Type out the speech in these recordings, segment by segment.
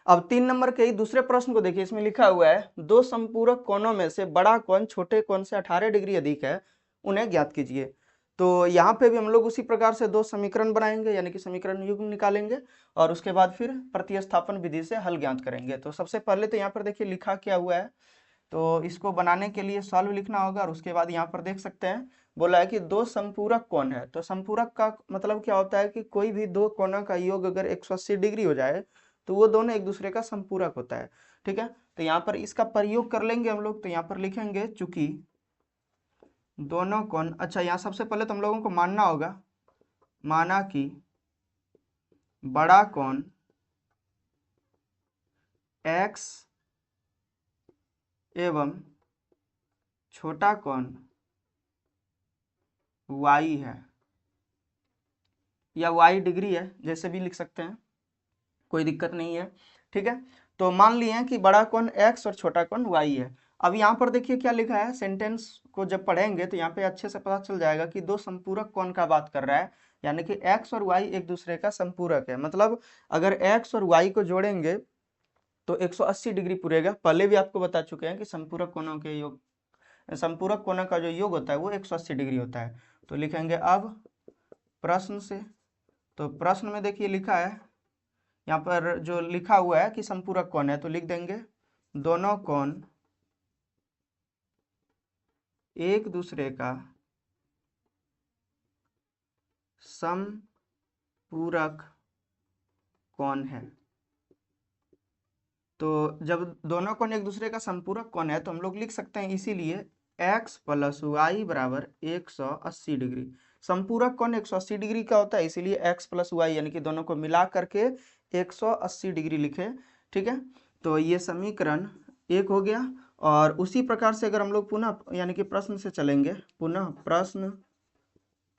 अब 3 नंबर के ही दूसरे प्रश्न को देखिए, इसमें लिखा हुआ है दो संपूरक कोणों में से बड़ा कोण छोटे कोण से 18 डिग्री अधिक है, उन्हें ज्ञात कीजिए। तो यहाँ पे भी हम लोग उसी प्रकार से दो समीकरण बनाएंगे, यानी कि समीकरण युग्म निकालेंगे और उसके बाद फिर प्रतिस्थापन विधि से हल ज्ञात करेंगे। तो सबसे पहले तो यहाँ पर देखिए लिखा क्या हुआ है, तो इसको बनाने के लिए सॉल्व लिखना होगा और उसके बाद यहाँ पर देख सकते हैं बोला है कि दो संपूरक कोण है। तो संपूरक का मतलब क्या होता है कि कोई भी दो कोणों का योग अगर 180 डिग्री हो जाए तो वो दोनों एक दूसरे का संपूरक होता है। ठीक है, तो यहाँ पर इसका प्रयोग कर लेंगे हम लोग। तो यहाँ पर लिखेंगे चूंकि दोनों कोण, अच्छा यहाँ सबसे पहले तो हम लोगों को मानना होगा, माना कि बड़ा कोण x एवं छोटा कोण y है, या y डिग्री है, जैसे भी लिख सकते हैं, कोई दिक्कत नहीं है। ठीक है, तो मान लिए कि बड़ा कोण x और छोटा कोण y है। अब यहाँ पर देखिए क्या लिखा है, सेंटेंस को जब पढ़ेंगे तो यहाँ पे अच्छे से पता चल जाएगा कि दो संपूरक कोण का बात कर रहा है, यानी कि x और y एक दूसरे का संपूरक है। मतलब अगर x और y को जोड़ेंगे तो 180 डिग्री पूरेगा। पहले भी आपको बता चुके हैं कि संपूरक कोणों के योग, संपूरक कोणों का जो योग होता है वो 180 डिग्री होता है। तो लिखेंगे अब प्रश्न से, तो प्रश्न में देखिए लिखा है, यहाँ पर जो लिखा हुआ है कि संपूरक कोण है, तो लिख देंगे दोनों कोण एक दूसरे का समपूरक कोण है। तो जब दोनों कोण एक दूसरे का संपूरक कोण है तो हम लोग लिख सकते हैं इसीलिए x प्लस वाई बराबर 180 डिग्री। संपूरक कोण 180 डिग्री का होता है, इसीलिए x प्लस वाई यानी कि दोनों को मिला करके 180 डिग्री लिखे। ठीक है, तो ये समीकरण एक हो गया। और उसी प्रकार से अगर हम लोग पुनः यानी कि प्रश्न से चलेंगे, पुनः प्रश्न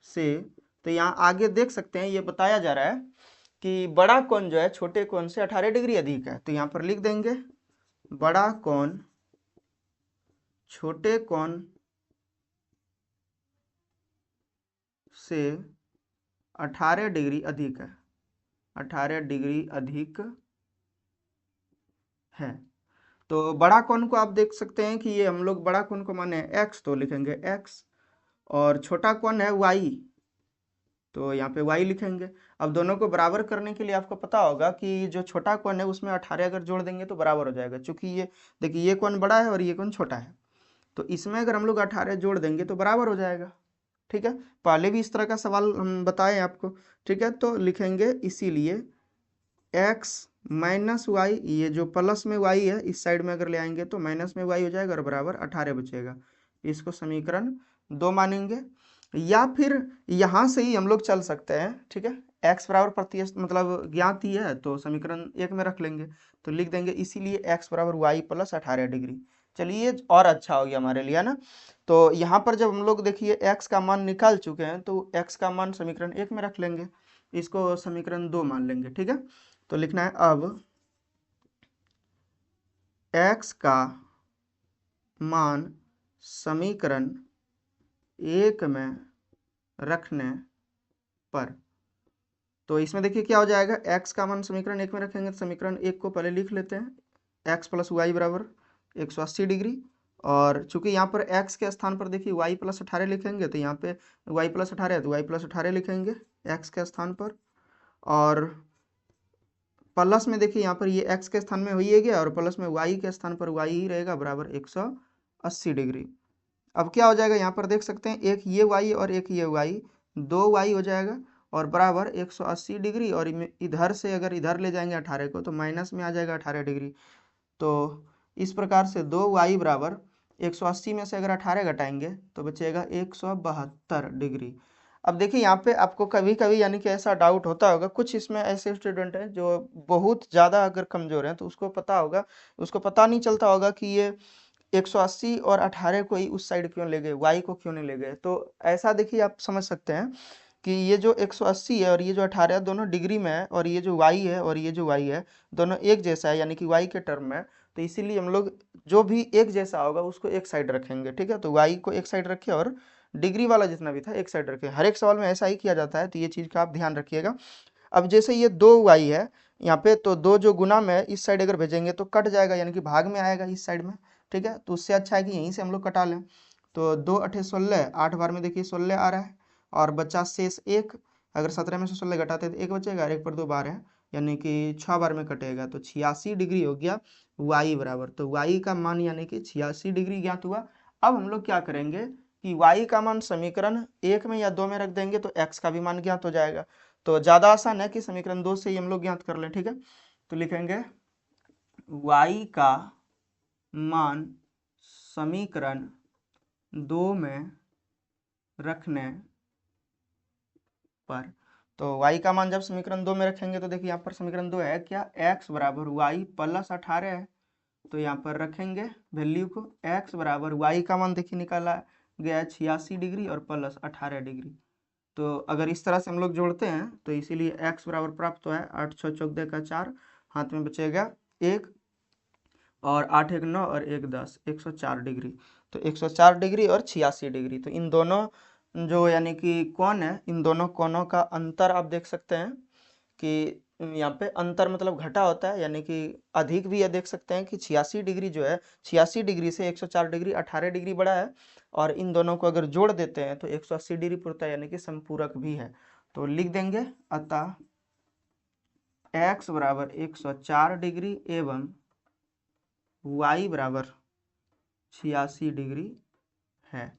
से, तो यहाँ आगे देख सकते हैं ये बताया जा रहा है कि बड़ा कोण जो है छोटे कोण से 18 डिग्री अधिक है। तो यहाँ पर लिख देंगे बड़ा कोण छोटे कोण से 18 डिग्री अधिक है, 18 डिग्री अधिक है। तो बड़ा कोण को आप देख सकते हैं कि ये हम लोग बड़ा कोण को माने x, तो लिखेंगे x, और छोटा कोण है y, तो यहाँ पे y लिखेंगे। अब दोनों को बराबर करने के लिए आपको पता होगा कि जो छोटा कोण है उसमें 18 अगर जोड़ देंगे तो बराबर हो जाएगा। चूंकि ये देखिए ये कोण बड़ा है और ये कोण छोटा है, तो इसमें अगर हम लोग 18 जोड़ देंगे तो बराबर हो जाएगा। ठीक है, पहले भी इस तरह का सवाल हम बताएं आपको। ठीक है, तो लिखेंगे इसीलिए x माइनस वाई, ये जो प्लस में y है इस साइड में अगर ले आएंगे तो माइनस में y हो जाएगा और बराबर 18 बचेगा। इसको समीकरण 2 मानेंगे, या फिर यहाँ से ही हम लोग चल सकते हैं। ठीक है, x बराबर मतलब ज्ञात ही है तो समीकरण 1 में रख लेंगे। तो लिख देंगे इसीलिए x बराबर वाई प्लस 18 डिग्री। चलिए और अच्छा हो गया हमारे लिए ना। तो यहाँ पर जब हम लोग देखिए x का मान निकाल चुके हैं तो x का मान समीकरण 1 में रख लेंगे, इसको समीकरण 2 मान लेंगे। ठीक है, तो लिखना है अब x का मान समीकरण 1 में रखने पर, तो इसमें देखिए क्या हो जाएगा, x का मान समीकरण 1 में रखेंगे तो समीकरण 1 को पहले लिख लेते हैं, x प्लस वाई बराबर 180 डिग्री। और चूंकि यहाँ पर x के स्थान पर देखिए y प्लस 18 लिखेंगे, तो यहाँ पे y प्लस 18 है तो y प्लस 18 लिखेंगे x के स्थान पर। और प्लस में देखिए यहाँ पर ये x के स्थान में हो ही गया और प्लस में y के स्थान पर y ही रहेगा बराबर 180 डिग्री। अब क्या हो जाएगा, यहाँ पर देख सकते हैं एक ये y और एक ये y, 2y हो जाएगा और बराबर 180 डिग्री। और इधर से अगर इधर ले जाएंगे 18 को तो माइनस में आ जाएगा 18 डिग्री। तो इस प्रकार से 2y बराबर 180 में से अगर 18 घटाएंगे तो बचेगा 172 डिग्री। अब देखिए यहाँ पे आपको कभी कभी यानी कि ऐसा डाउट होता होगा, कुछ इसमें ऐसे स्टूडेंट हैं जो बहुत ज़्यादा अगर कमज़ोर हैं तो उसको पता होगा, उसको पता नहीं चलता होगा कि ये 180 और 18 को ही उस साइड क्यों ले गए, y को क्यों नहीं ले गए। तो ऐसा देखिए आप समझ सकते हैं कि ये जो 180 है और ये जो 18 है दोनों डिग्री में है, और ये जो y है और ये जो y है दोनों एक जैसा है यानी कि y के टर्म में। तो इसीलिए हम लोग जो भी एक जैसा होगा उसको एक साइड रखेंगे। ठीक है, तो y को एक साइड रखे और डिग्री वाला जितना भी था एक साइड रखे। हर एक सवाल में ऐसा ही किया जाता है, तो ये चीज़ का आप ध्यान रखिएगा। अब जैसे ये 2y है, यहाँ पे तो 2 जो गुना में इस साइड अगर भेजेंगे तो कट जाएगा, यानी कि भाग में आएगा इस साइड में, ठीक है। तो उससे अच्छा है कि यहीं से हम लोग कटा लें। तो 2 अठे 16, 8 बार में देखिए 16 आ रहा है, और बचा शेष 1। अगर 17 में से 16 घटाते तो 1 बचेगा, 1 पर 2 बार है, यानी कि 6 बार में कटेगा। तो 86 डिग्री हो गया y बराबर। तो y का मान यानी कि 86 डिग्री ज्ञात हुआ। अब हम लोग क्या करेंगे कि y का मान समीकरण 1 में या 2 में रख देंगे तो x का भी मान ज्ञात हो जाएगा। तो ज़्यादा आसान है कि समीकरण 2 से ही हम लोग ज्ञात कर लें, ठीक है। तो लिखेंगे y का मान समीकरण 2 में रखने पर, तो y का मान जब समीकरण 2 में रखेंगे तो देखिए यहाँ पर समीकरण 2 है क्या, x बराबर y प्लस 18 है। तो यहाँ पर रखेंगे वैल्यू को, x बराबर y का मान देखिए निकाला गया 86 डिग्री और प्लस 18 डिग्री। तो अगर इस तरह से हम लोग जोड़ते हैं तो इसीलिए x बराबर प्राप्त हुआ है 8 6 14 का 4, हाथ में बचेगा 1, और 8 1 9 और 1 10, 104 डिग्री। तो 104 डिग्री और 86 डिग्री, तो इन दोनों जो यानी कि कोण है, इन दोनों कोणों का अंतर आप देख सकते हैं कि यहाँ पे अंतर मतलब घटा होता है, यानी कि अधिक भी ये देख सकते हैं कि 86 डिग्री जो है, 86 डिग्री से 104 डिग्री 18 डिग्री बड़ा है, और इन दोनों को अगर जोड़ देते हैं तो 180 डिग्री पूर्ता है, यानी कि संपूरक भी है। तो लिख देंगे अतः x बराबर 104 डिग्री एवं y बराबर 86 डिग्री है।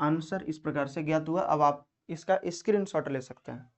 आंसर इस प्रकार से ज्ञात हुआ। अब आप इसका स्क्रीनशॉट ले सकते हैं।